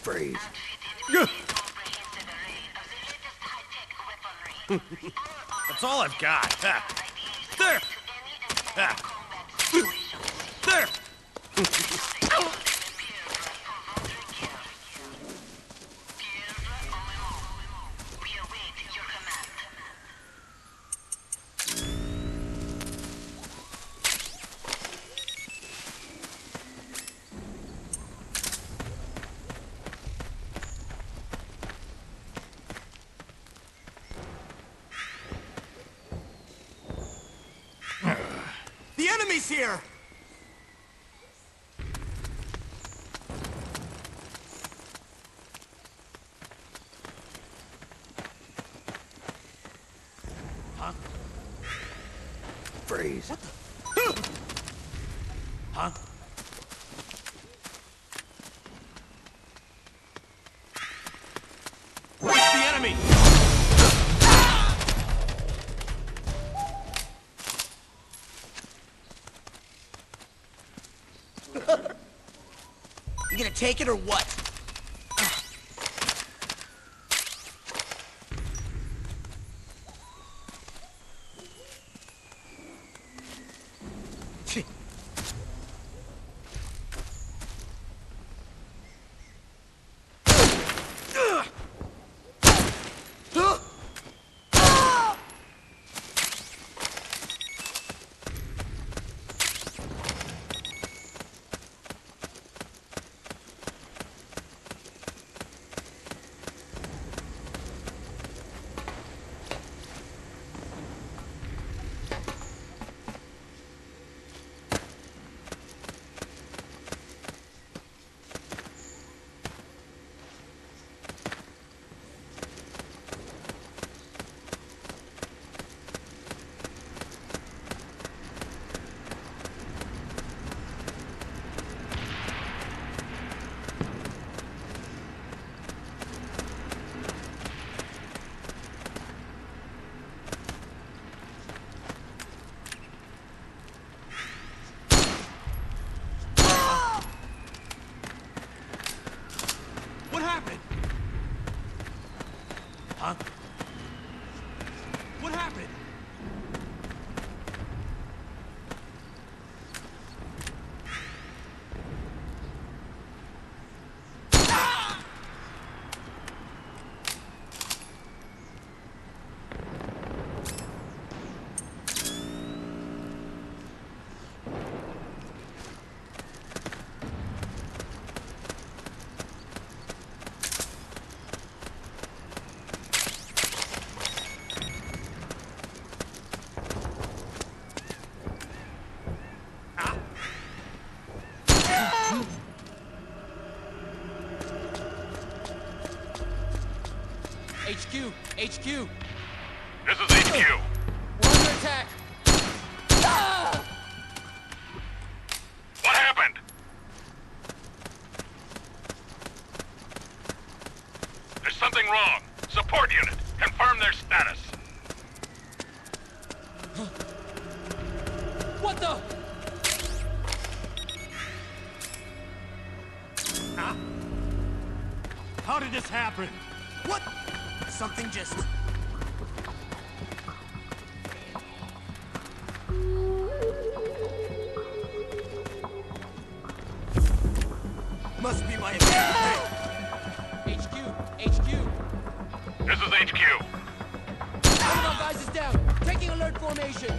Freeze. That's all I've got. There! There! The enemy's here! Huh? Freeze. What the? Huh? It's the enemy! You gonna take it or what? What happened? Huh? What happened? HQ! HQ! This is HQ. We're under attack! What happened? There's something wrong. Support unit, confirm their status. What the? How did this happen? What? Something just... Must be my... HQ! HQ! This is HQ. One of our guys is down! Taking alert formation!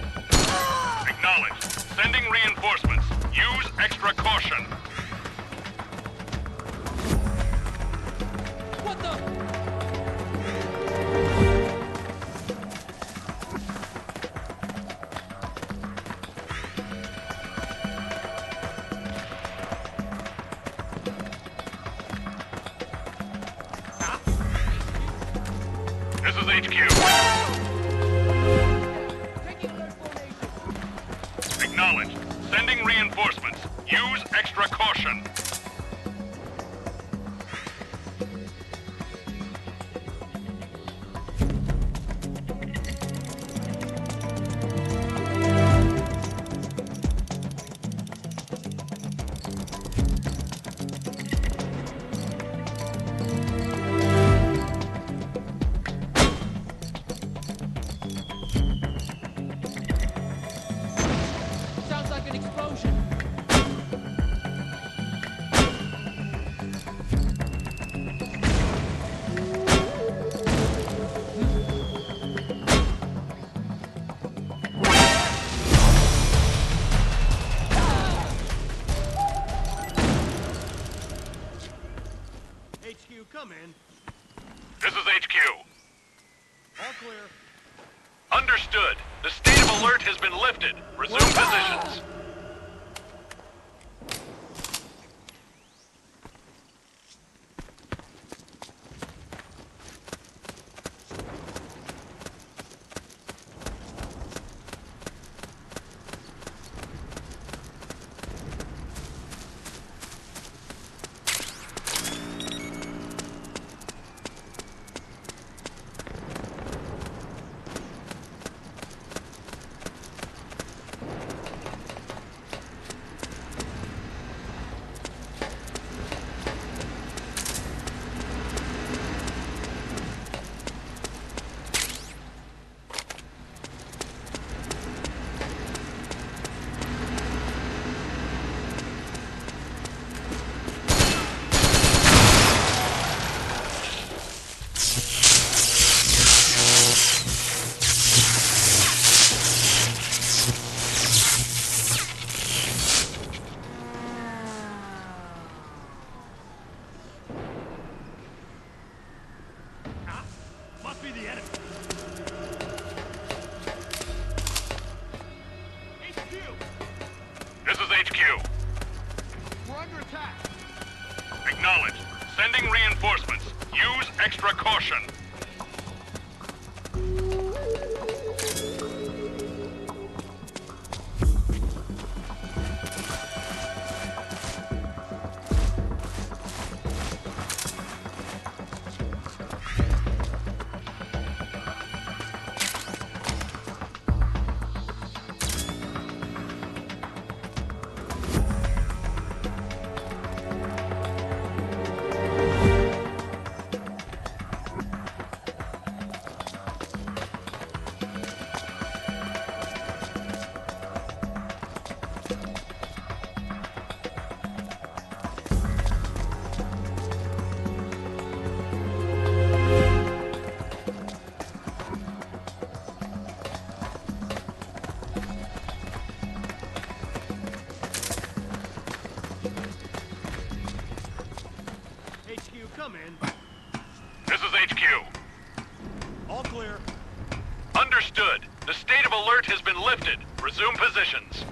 Acknowledged. Sending reinforcements. Use extra caution. What the? This is HQ. Taking alert formation! Acknowledged. Sending reinforcements. Use extra caution. HQ, come in. This is HQ. All clear. Understood. The state of alert has been lifted. Resume positions. Must be the enemy. HQ! This is HQ. We're under attack. Acknowledged. Sending reinforcements. Use extra caution. HQ, come in. This is HQ. All clear. Understood. The state of alert has been lifted. Resume positions.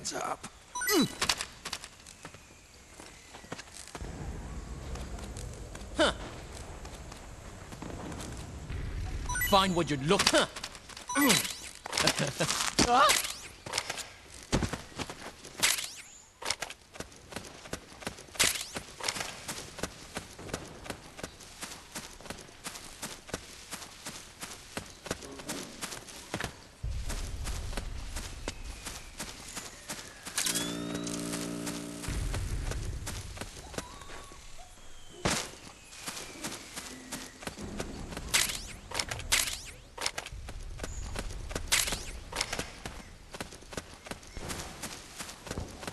Hands up. Find what you're looking. Huh? Huh?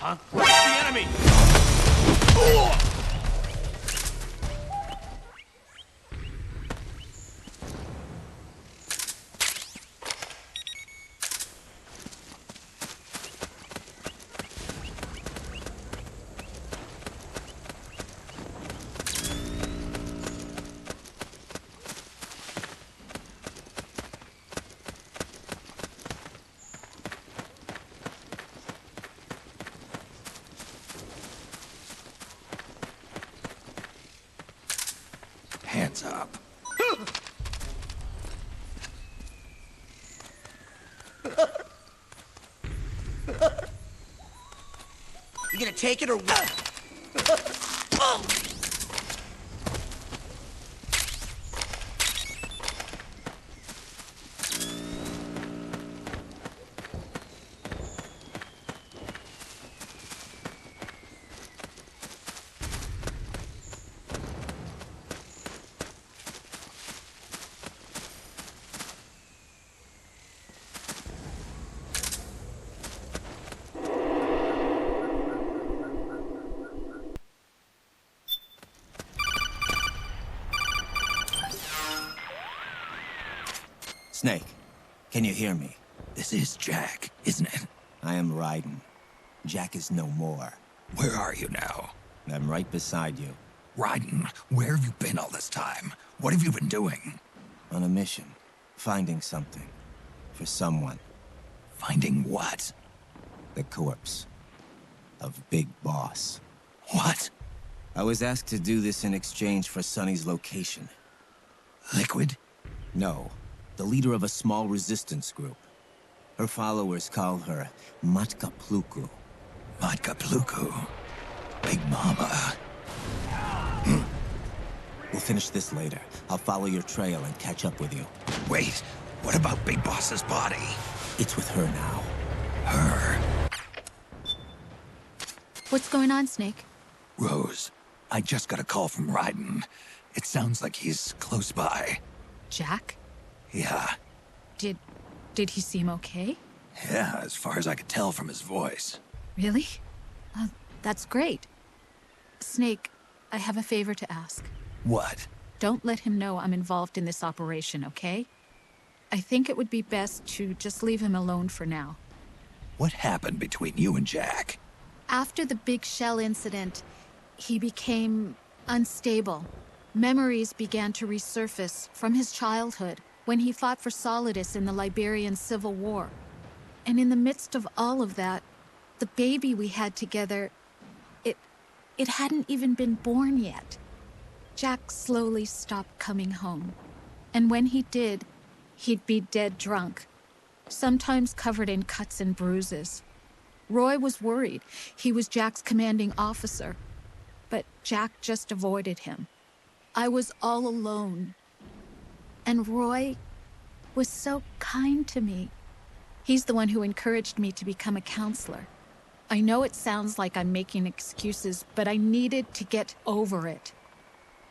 It's the enemy! Hands up. You gonna take it or what? Snake, can you hear me? This is Jack, isn't it? I am Raiden. Jack is no more. Where are you now? I'm right beside you. Raiden, where have you been all this time? What have you been doing? On a mission. Finding something. For someone. Finding what? The corpse. Of Big Boss. What? I was asked to do this in exchange for Sonny's location. Liquid? No. The leader of a small resistance group. Her followers call her Matka Pluku. Matka Pluku. Big Mama. We'll finish this later. I'll follow your trail and catch up with you. Wait, what about Big Boss's body? It's with her now. Her. What's going on, Snake? Rose, I just got a call from Raiden. It sounds like he's close by. Jack? Yeah. Did he seem okay? Yeah, as far as I could tell from his voice. Really? That's great. Snake, I have a favor to ask. What? Don't let him know I'm involved in this operation, okay? I think it would be best to just leave him alone for now. What happened between you and Jack? After the big shell incident, he became unstable. Memories began to resurface from his childhood when he fought for Solidus in the Liberian Civil War. And in the midst of all of that, the baby we had together, it hadn't even been born yet. Jack slowly stopped coming home. And when he did, he'd be dead drunk, sometimes covered in cuts and bruises. Roy was worried. He was Jack's commanding officer. But Jack just avoided him. I was all alone. And Roy was so kind to me. He's the one who encouraged me to become a counselor. I know it sounds like I'm making excuses, but I needed to get over it.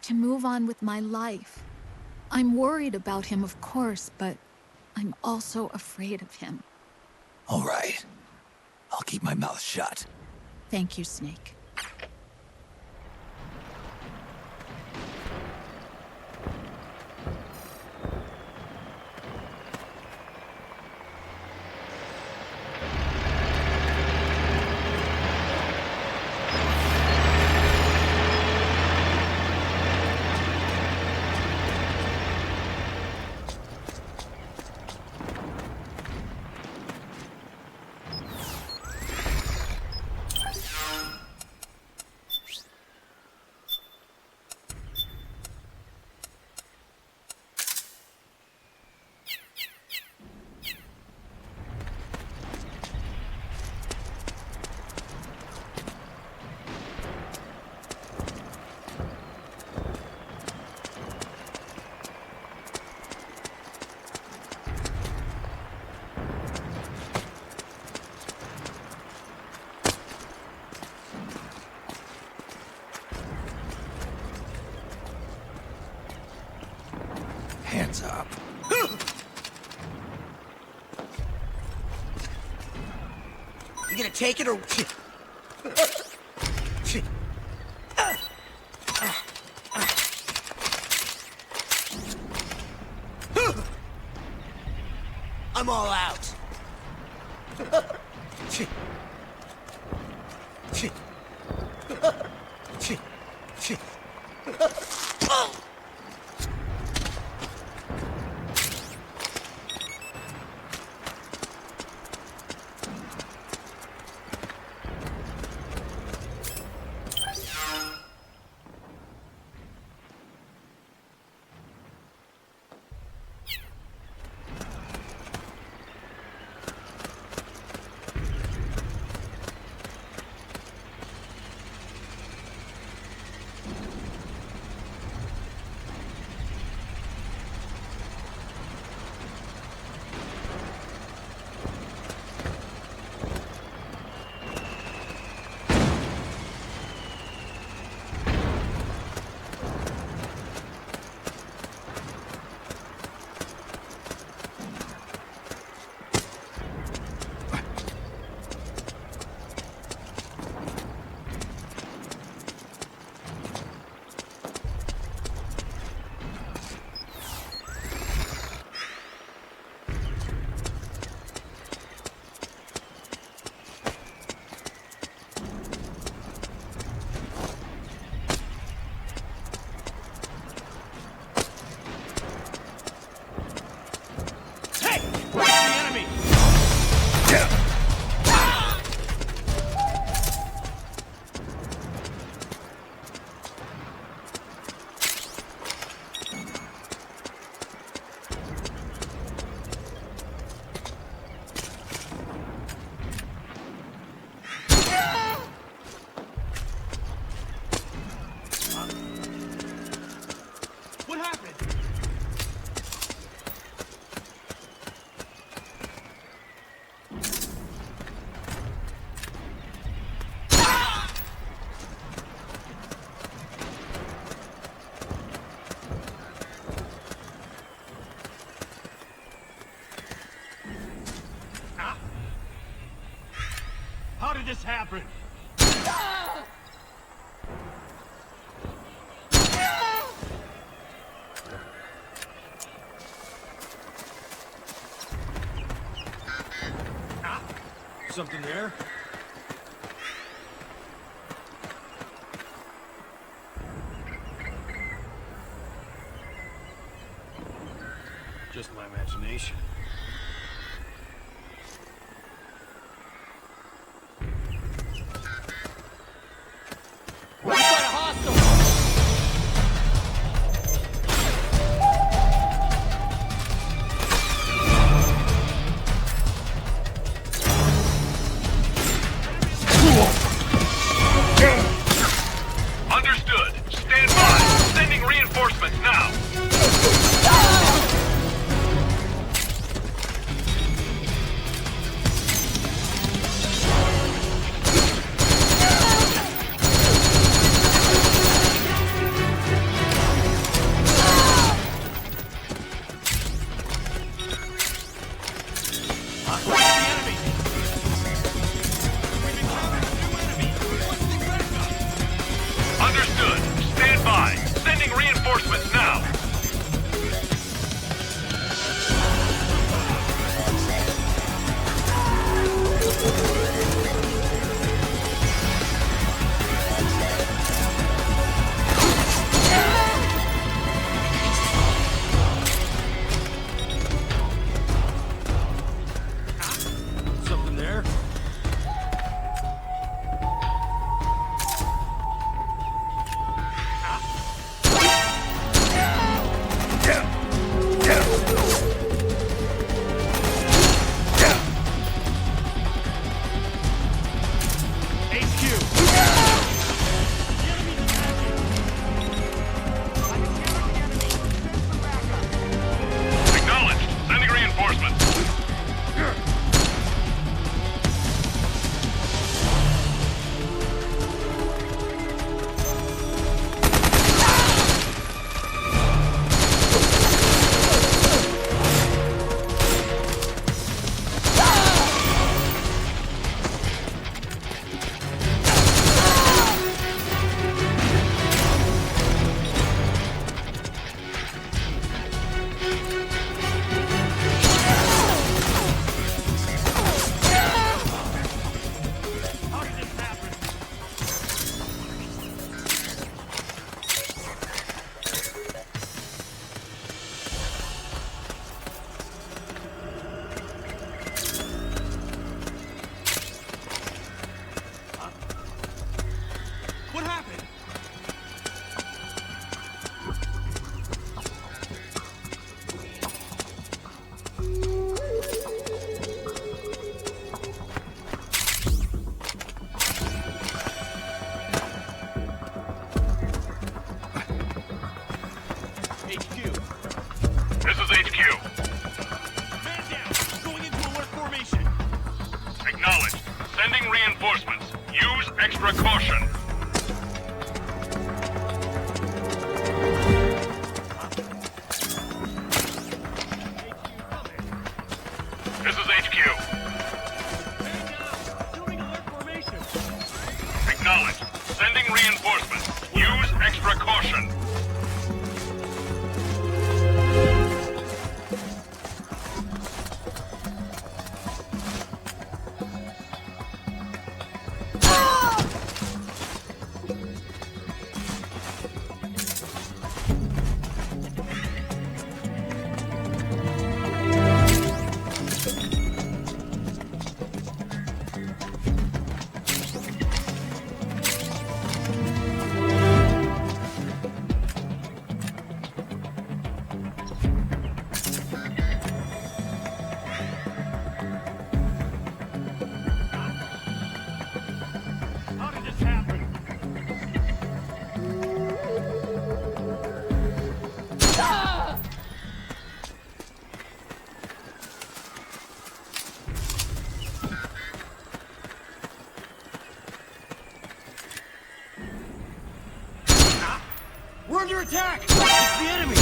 To move on with my life. I'm worried about him, of course, but I'm also afraid of him. All right. I'll keep my mouth shut. Thank you, Snake. What's up? You gonna take it or... I'm all out. How did this happen? Something there? Just my imagination. We got a hostile! Understood. Stand by. Sending reinforcements now. We're under attack! It's the enemy!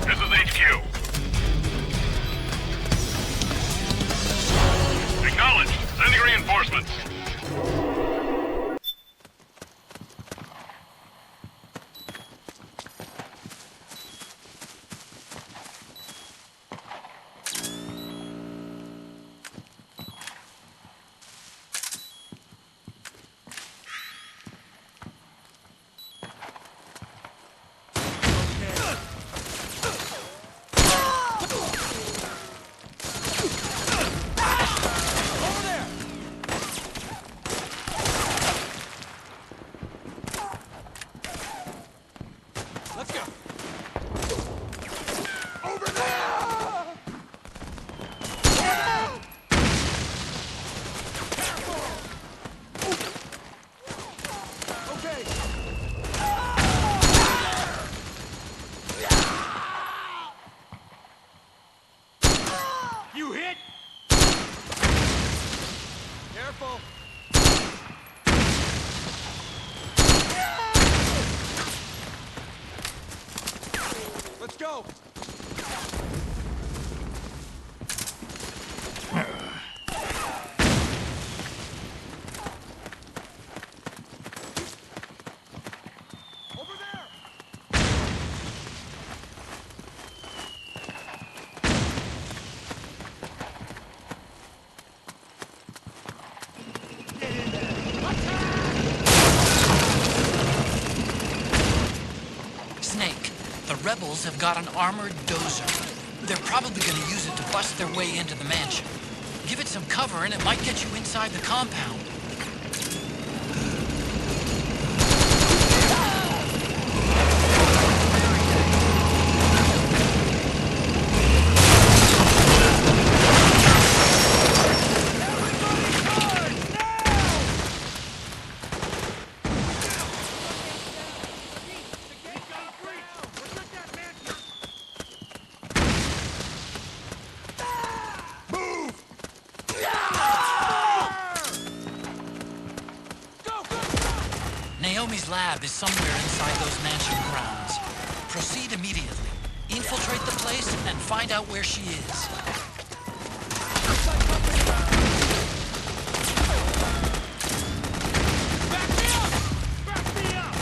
This is HQ. Acknowledged. Sending reinforcements. Let's go. You hit? Careful. Let's go. Over there. Snake, the rebels have got an armored dozer. They're probably gonna use it to bust their way into the mansion. Give it some cover and it might get you inside the compound. Naomi's lab is somewhere inside those mansion grounds. Proceed immediately. Infiltrate the place and find out where she is. Back me up! Back me up!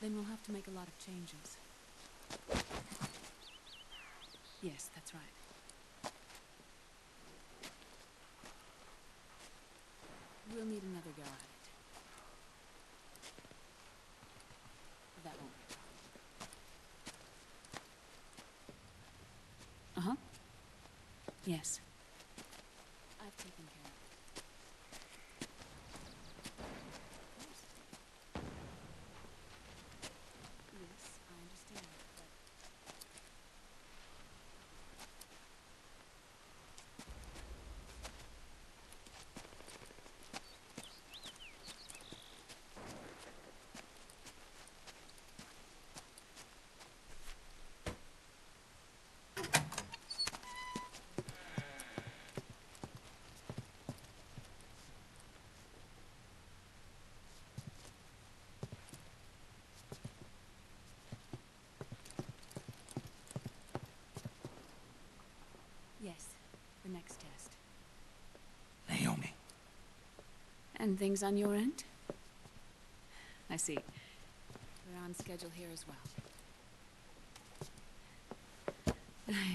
Then we'll have to make a lot of changes. Yes, that's right. We'll need another go at it. That won't be a problem. Uh-huh. Yes. I've taken care of it. Of course. Yes, I understand, but... Yes, the next test. Naomi. And things on your end? I see. We're on schedule here as well.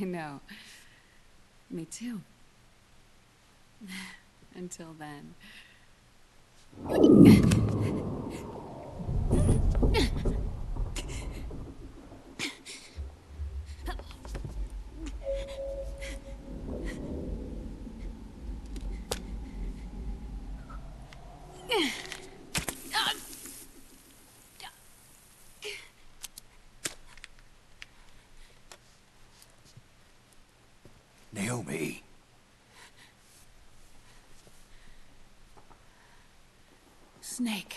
I know. Me too. Until then. Naomi. Snake.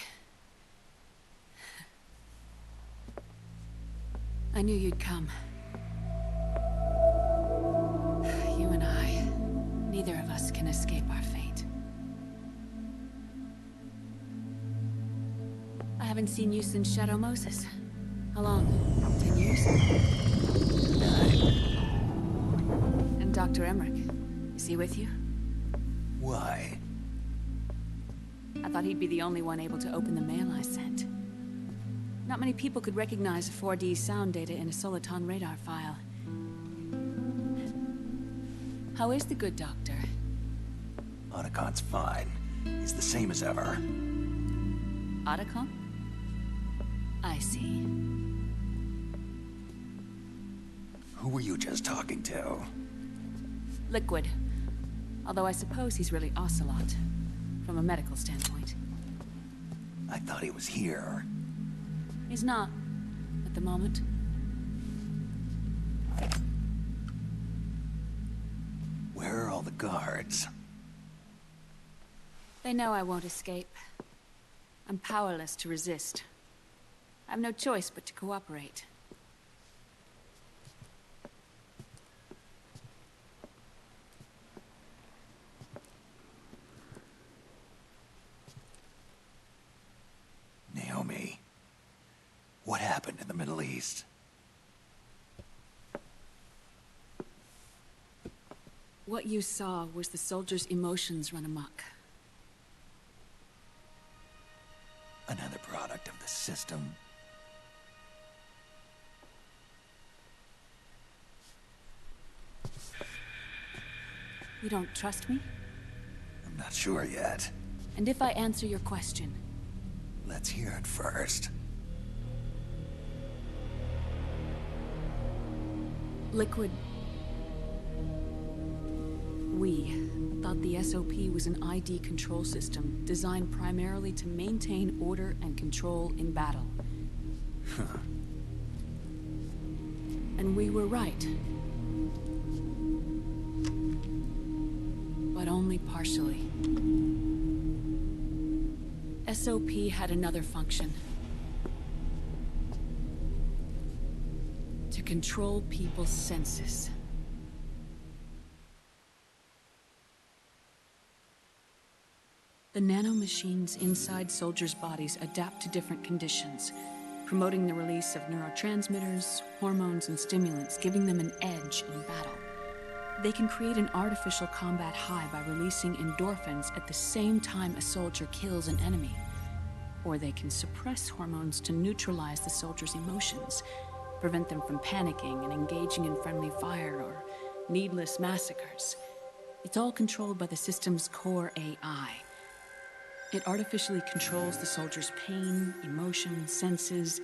I knew you'd come. You and I, neither of us can escape our fate. I haven't seen you since Shadow Moses. How long? 10 years? 9. And Dr. Emmerich, is he with you? Why? I thought he'd be the only one able to open the mail I sent. Not many people could recognize 4D sound data in a Soliton radar file. How is the good doctor? Otacon's fine. He's the same as ever. Otacon? I see. Who were you just talking to? Liquid. Although I suppose he's really Ocelot, from a medical standpoint. I thought he was here. He's not, at the moment. Where are all the guards? They know I won't escape. I'm powerless to resist. I have no choice but to cooperate. Naomi. What happened in the Middle East? What you saw was the soldiers' emotions run amok. Another product of the system. You don't trust me? I'm not sure yet. And if I answer your question? Let's hear it first. Liquid. We thought the SOP was an ID control system designed primarily to maintain order and control in battle. And we were right. But only partially. SOP had another function. To control people's senses. The nanomachines inside soldiers' bodies adapt to different conditions, promoting the release of neurotransmitters, hormones, and stimulants, giving them an edge in battle. They can create an artificial combat high by releasing endorphins at the same time a soldier kills an enemy. Or they can suppress hormones to neutralize the soldiers' emotions, prevent them from panicking and engaging in friendly fire or needless massacres. It's all controlled by the system's core AI. It artificially controls the soldier's pain, emotion, senses,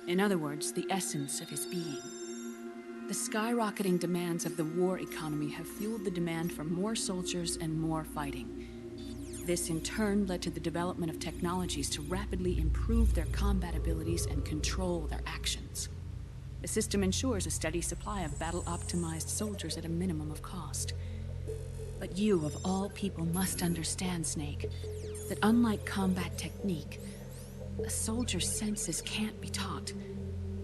in other words, the essence of his being. The skyrocketing demands of the war economy have fueled the demand for more soldiers and more fighting. This in turn led to the development of technologies to rapidly improve their combat abilities and control their actions. The system ensures a steady supply of battle-optimized soldiers at a minimum of cost. But you, of all people, must understand, Snake, that unlike combat technique, a soldier's senses can't be taught.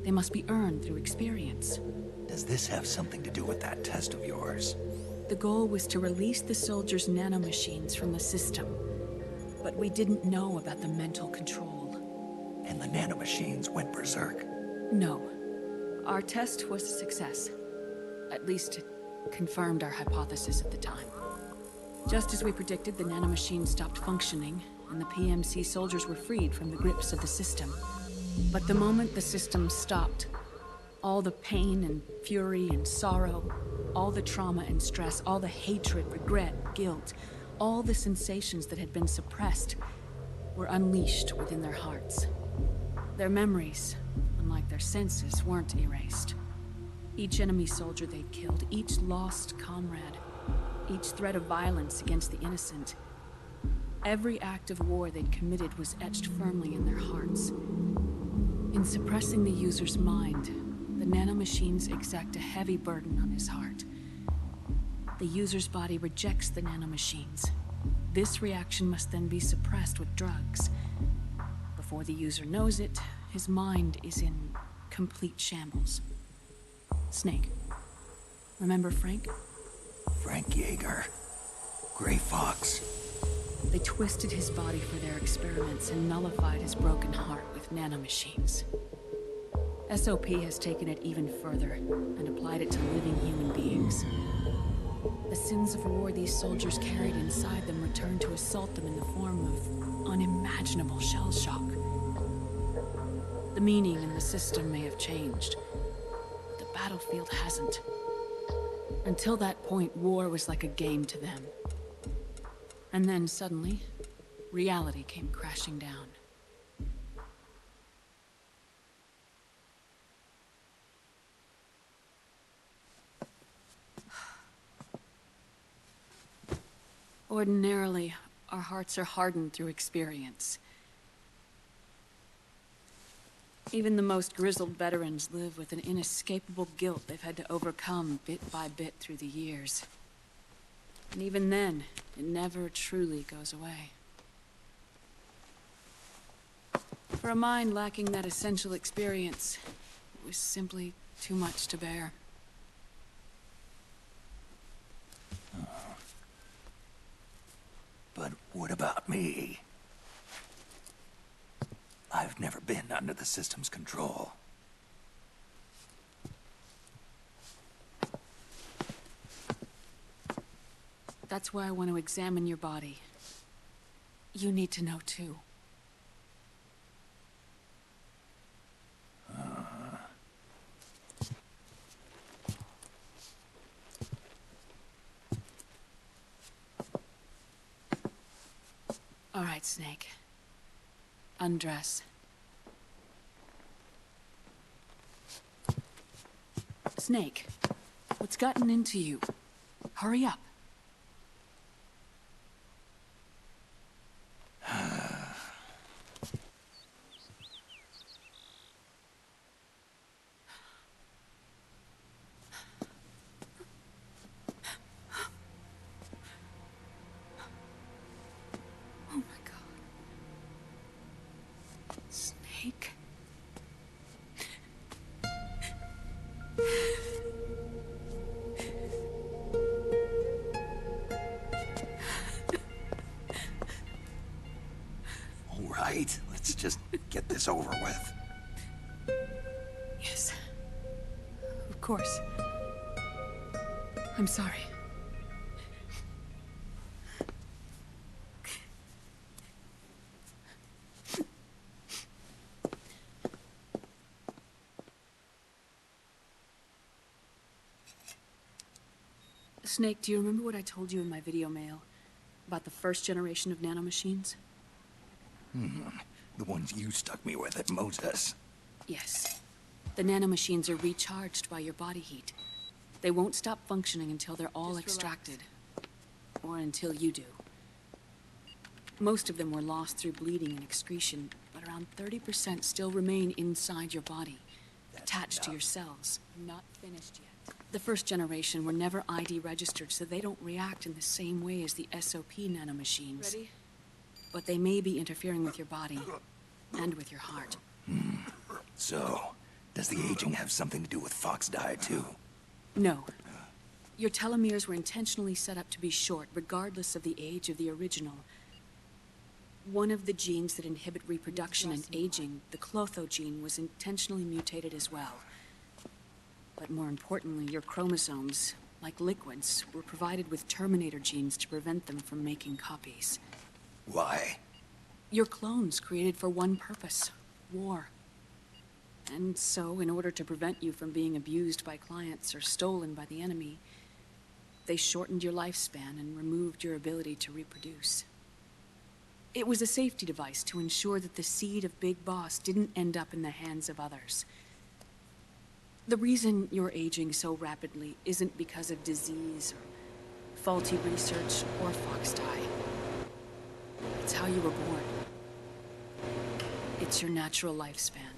They must be earned through experience. Does this have something to do with that test of yours? The goal was to release the soldiers' nanomachines from the system, but we didn't know about the mental control. And the nanomachines went berserk? No. Our test was a success. At least it confirmed our hypothesis at the time. Just as we predicted, the nanomachines stopped functioning, and the PMC soldiers were freed from the grips of the system. But the moment the system stopped, all the pain and fury and sorrow, all the trauma and stress, all the hatred, regret, guilt, all the sensations that had been suppressed were unleashed within their hearts. Their memories, unlike their senses, weren't erased. Each enemy soldier they'd killed, each lost comrade, each threat of violence against the innocent, every act of war they'd committed was etched firmly in their hearts. In suppressing the user's mind, the nanomachines exact a heavy burden on his heart. The user's body rejects the nanomachines. This reaction must then be suppressed with drugs. Before the user knows it, his mind is in complete shambles. Snake, remember Frank? Frank Yeager. Gray Fox. They twisted his body for their experiments and nullified his broken heart with nanomachines. SOP has taken it even further and applied it to living human beings. The sins of war these soldiers carried inside them returned to assault them in the form of unimaginable shell shock. The meaning in the system may have changed, but the battlefield hasn't. Until that point, war was like a game to them. And then suddenly, reality came crashing down. Ordinarily, our hearts are hardened through experience. Even the most grizzled veterans live with an inescapable guilt they've had to overcome bit by bit through the years. And even then, it never truly goes away. For a mind lacking that essential experience, it was simply too much to bear. But what about me? I've never been under the system's control. That's why I want to examine your body. You need to know too. All right, Snake. Undress. Snake, what's gotten into you? Hurry up. Oh my God. Snake. All right, let's just get this over with. Yes. Of course. I'm sorry. Snake, do you remember what I told you in my video mail about the first generation of nanomachines? The ones you stuck me with at Moses. Yes. The nanomachines are recharged by your body heat. They won't stop functioning until they're all extracted. Or until you do. Most of them were lost through bleeding and excretion, but around 30% still remain inside your body, attached to your cells. I'm not finished yet. The first generation were never ID registered, so they don't react in the same way as the SOP nanomachines. Ready? But they may be interfering with your body, and with your heart. So, does the aging have something to do with Fox diet too? No. Your telomeres were intentionally set up to be short, regardless of the age of the original. One of the genes that inhibit reproduction and aging, the Clotho gene, was intentionally mutated as well. But more importantly, your chromosomes, like liquids, were provided with terminator genes to prevent them from making copies. Why? Your clones created for one purpose: war. And so, in order to prevent you from being abused by clients or stolen by the enemy, they shortened your lifespan and removed your ability to reproduce. It was a safety device to ensure that the seed of Big Boss didn't end up in the hands of others. The reason you're aging so rapidly isn't because of disease or faulty research or Fox die. It's how you were born. It's your natural lifespan.